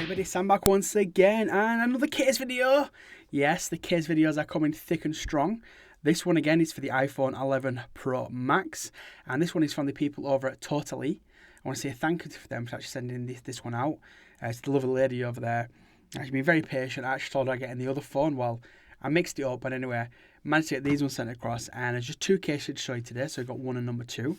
everybody, Sam back once again and another case video. Yes, the case videos are coming thick and strong. This one again is for the iPhone 11 Pro Max, and this one is from the people over at Totallee. I want to say thank you to them for actually sending this one out. It's the lovely lady over there. She's been very patient. I actually told her I'd get in the other phone. Well, I mixed it up, but anyway, managed to get these ones sent across, and there's just two cases to show you today, so we've got one and number two.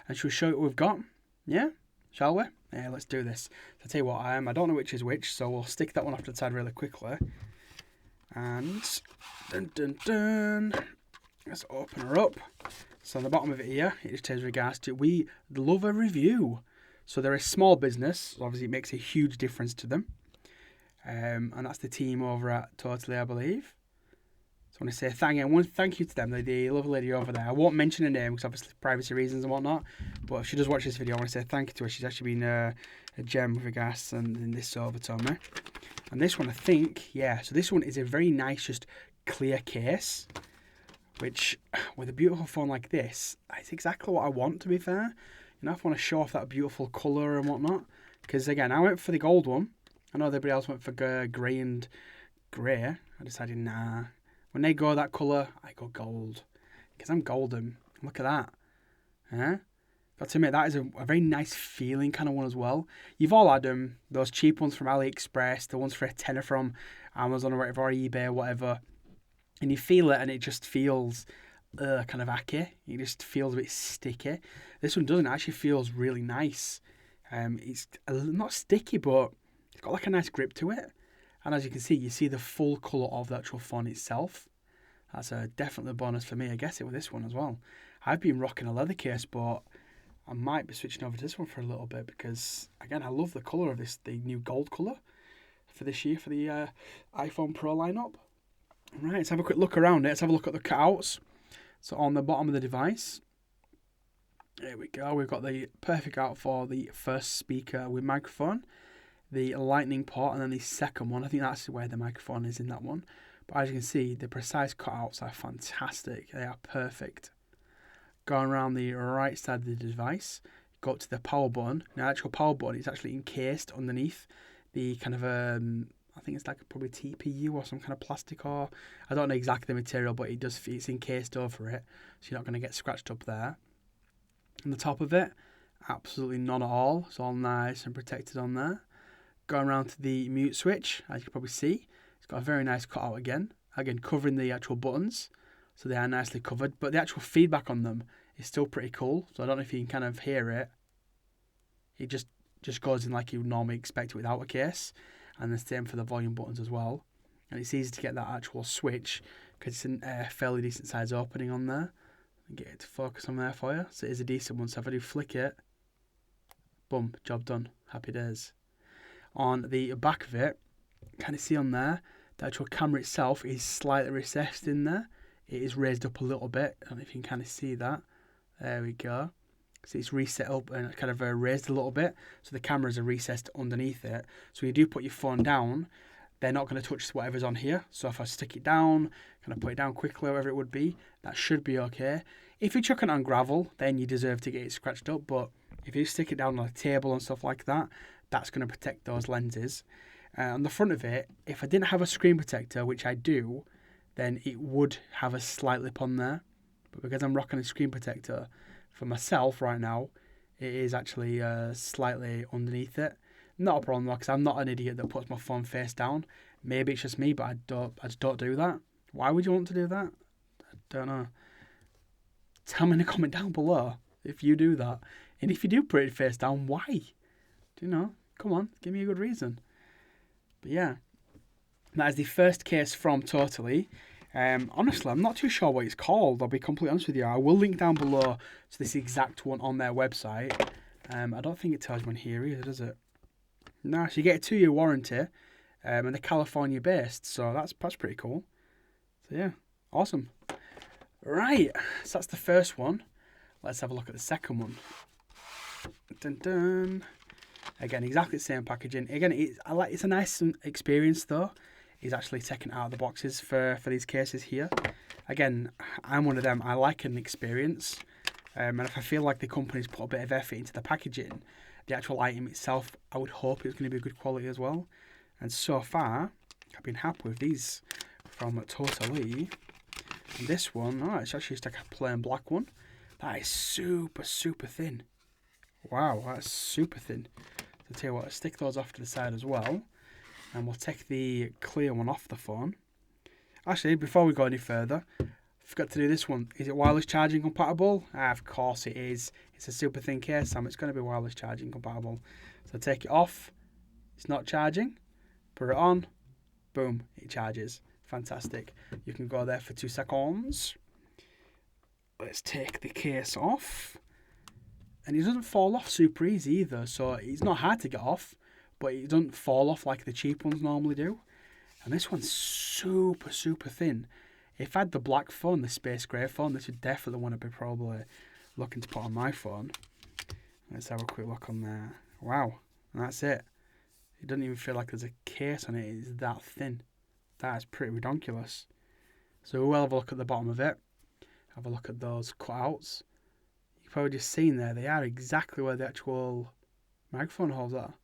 And should we show you what we've got? Yeah? Shall we? Yeah, let's do this. So I'll tell you what, I don't know which is which, so we'll stick that one off to the side really quickly. And dun dun dun. Let's open her up. So on the bottom of it here, it just says regards to we love a review. So they're a small business, so obviously it makes a huge difference to them. And that's the team over at Totallee, I believe. So I want to say thank you to them, the lovely lady over there. I won't mention her name because obviously privacy reasons and whatnot. But if she does watch this video, I want to say thank you to her. She's actually been a gem with regards and this over to me. And this one, I think, yeah. So this one is a very nice, just clear case. Which, with a beautiful phone like this, it's exactly what I want, to be fair. You know, if I want to show off that beautiful colour and whatnot. Because again, I went for the gold one. I know everybody else went for grey and grey. I decided, nah. When they go that colour, I go gold. Because I'm golden. Look at that. Huh? Got to admit, that is a very nice feeling kind of one as well. You've all had them. Those cheap ones from AliExpress. The ones for a tenner from Amazon or whatever, or eBay or whatever. And you feel it and it just feels kind of acky. It just feels a bit sticky. This one doesn't. It actually feels really nice. It's not sticky, but it's got like a nice grip to it. And as you can see, you see the full colour of the actual phone itself. That's definitely a bonus for me. I guess it with this one as well. I've been rocking a leather case, but I might be switching over to this one for a little bit because, again, I love the colour of this, the new gold colour for this year for the iPhone Pro lineup. Right, let's have a quick look around it. Let's have a look at the cutouts. So on the bottom of the device, there we go. We've got the perfect out for the first speaker with microphone, the lightning port, and then the second one. I think that's where the microphone is in that one. But as you can see, the precise cutouts are fantastic. They are perfect. Going around the right side of the device, go up to the power button. Now, the actual power button is actually encased underneath the kind of I think it's like probably TPU or some kind of plastic, or I don't know exactly the material, but it's encased over it, so you're not going to get scratched up there. On the top of it, absolutely none at all. It's all nice and protected on there. Going around to the mute switch, as you can probably see, it's got a very nice cutout again covering the actual buttons, so they are nicely covered, but the actual feedback on them is still pretty cool, so I don't know if you can kind of hear it. It just goes in like you would normally expect it without a case. And the same for the volume buttons as well. And it's easy to get that actual switch because it's a fairly decent size opening on there. Get it to focus on there for you. So it is a decent one. So if I do flick it, boom, job done. Happy days. On the back of it, kind of see on there, the actual camera itself is slightly recessed in there. It is raised up a little bit. I don't know if you can kind of see that. There we go. So it's reset up and kind of raised a little bit. So the cameras are recessed underneath it. So when you do put your phone down, they're not going to touch whatever's on here. So if I stick it down, kind of put it down quickly, whatever it would be, that should be okay. If you're chucking it on gravel, then you deserve to get it scratched up. But if you stick it down on a table and stuff like that, that's going to protect those lenses. On the front of it, if I didn't have a screen protector, which I do, then it would have a slight lip on there. But because I'm rocking a screen protector, for myself right now, it is actually slightly underneath it. Not a problem though, because I'm not an idiot that puts my phone face down. Maybe it's just me, but I just don't do that. Why would you want to do that? I don't know. Tell me in a comment down below if you do that. And if you do put it face down, why? Do you know? Come on, give me a good reason. But yeah, that is the first case from Totallee. Honestly, I'm not too sure what it's called. I'll be completely honest with you. I will link down below to this exact one on their website. I don't think it tells you on here either, does it? No, so you get a 2-year warranty, and they're California based, so that's pretty cool. So yeah, awesome. Right, so that's the first one. Let's have a look at the second one. Dun dun. Again, exactly the same packaging. Again, it's a nice experience though. Is actually taken out of the boxes for these cases here. Again, I'm one of them. I like an experience. And if I feel like the company's put a bit of effort into the packaging, the actual item itself, I would hope it's going to be good quality as well. And so far, I've been happy with these from Totallee. And this one, oh, it's actually just like a plain black one. That is super, super thin. Wow, that's super thin. So tell you what, I'll stick those off to the side as well. And we'll take the clear one off the phone. Actually, before we go any further, I forgot to do this one. Is it wireless charging compatible? Of course it is. It's a super thin case, Sam. It's going to be wireless charging compatible. So take it off. It's not charging. Put it on. Boom, it charges. Fantastic. You can go there for 2 seconds. Let's take the case off. And it doesn't fall off super easy either. So it's not hard to get off, but it doesn't fall off like the cheap ones normally do. And this one's super, super thin. If I had the black phone, the space grey phone, this would definitely want to be probably looking to put on my phone. Let's have a quick look on there. Wow, and that's it. It doesn't even feel like there's a case on it. It's that thin. That is pretty ridiculous. So we'll have a look at the bottom of it. Have a look at those cutouts. You've probably just seen there. They are exactly where the actual microphone holes are.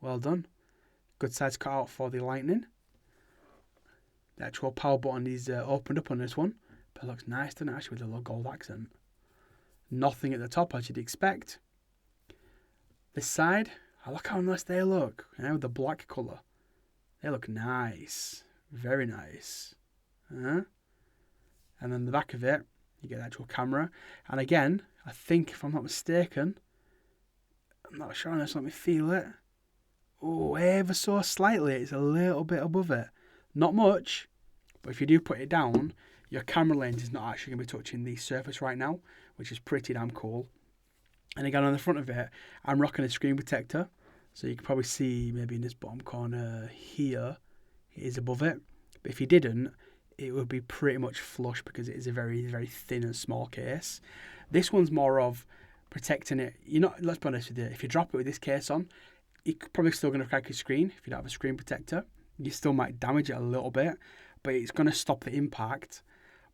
Well done. Good size cutout for the lightning. The actual power button is opened up on this one. But it looks nice, doesn't it, actually, with a little gold accent. Nothing at the top, as you'd expect. This side, oh, look how nice they look. Yeah, with the black colour. They look nice. Very nice. And then the back of it, you get the actual camera. And again, I think, if I'm not mistaken, I'm not sure on this, let me feel it. Oh, ever so slightly, it's a little bit above it. Not much, but if you do put it down, your camera lens is not actually going to be touching the surface right now, which is pretty damn cool. And again, on the front of it, I'm rocking a screen protector. So you can probably see maybe in this bottom corner here, it is above it. But if you didn't, it would be pretty much flush because it is a very, very thin and small case. This one's more of protecting it. Let's be honest with you, if you drop it with this case on, you're probably still going to crack your screen if you don't have a screen protector. You still might damage it a little bit, but it's going to stop the impact.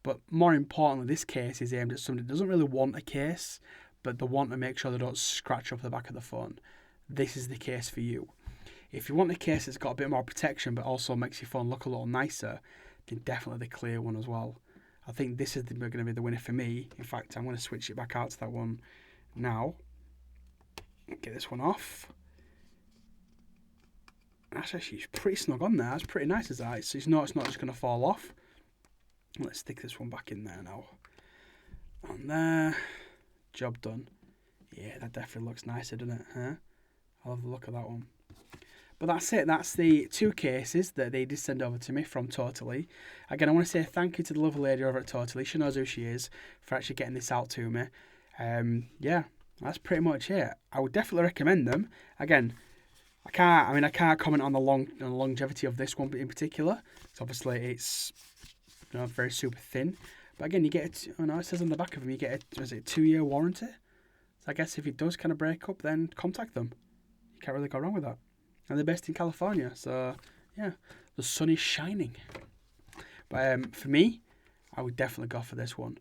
But more importantly, this case is aimed at somebody who doesn't really want a case, but they want to make sure they don't scratch up the back of the phone. This is the case for you. If you want a case that's got a bit more protection, but also makes your phone look a little nicer, then definitely the clear one as well. I think this is going to be the winner for me. In fact, I'm going to switch it back out to that one now. Get this one off. That's actually pretty snug on there. That's pretty nice as that. So it's not just going to fall off. Let's stick this one back in there now. On there. Job done. Yeah, that definitely looks nicer, doesn't it? Huh? I'll have a look at that one. But that's it. That's the 2 cases that they did send over to me from Totallee. Again, I want to say thank you to the lovely lady over at Totallee. She knows who she is for actually getting this out to me. Yeah, that's pretty much it. I would definitely recommend them. Again, I can't comment on the longevity of this one in particular. So obviously it's very super thin. But again, you get it says on the back of them you get a 2-year warranty. So I guess if it does kind of break up, then contact them. You can't really go wrong with that. And they're based in California, so yeah, the sun is shining. But for me, I would definitely go for this one.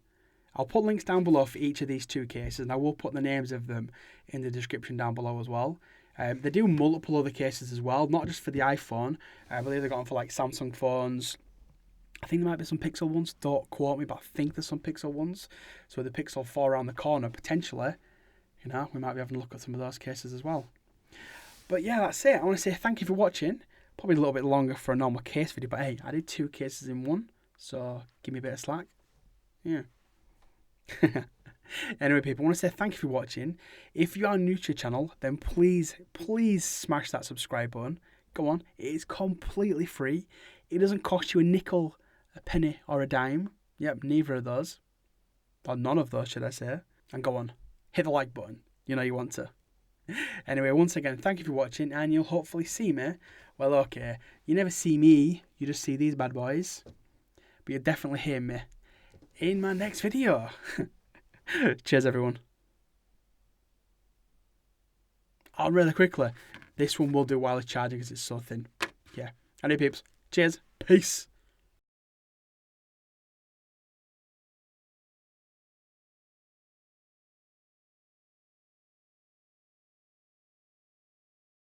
I'll put links down below for each of these 2 cases, and I will put the names of them in the description down below as well. They do multiple other cases as well, not just for the iPhone. I believe they've got them for like Samsung phones. I think there might be some Pixel ones. Don't quote me, but I think there's some Pixel ones. So with the Pixel 4 around the corner, potentially, we might be having a look at some of those cases as well. But yeah, that's it. I want to say thank you for watching. Probably a little bit longer for a normal case video, but hey, I did 2 cases in one, so give me a bit of slack. Yeah. Anyway, people, I want to say thank you for watching. If you are new to the channel, then please smash that subscribe button. Go on, it is completely free. It doesn't cost you a nickel, a penny, or a dime. Yep, neither of those. Or none of those, should I say. And go on, hit the like button. You know you want to. Anyway, once again, thank you for watching, and you'll hopefully see me. Well, okay, you never see me, you just see these bad boys. But you'll definitely hear me in my next video. Cheers, everyone. Oh, really quickly, this one will do wireless charging because it's so thin. Yeah. Anyway, peeps, cheers. Peace.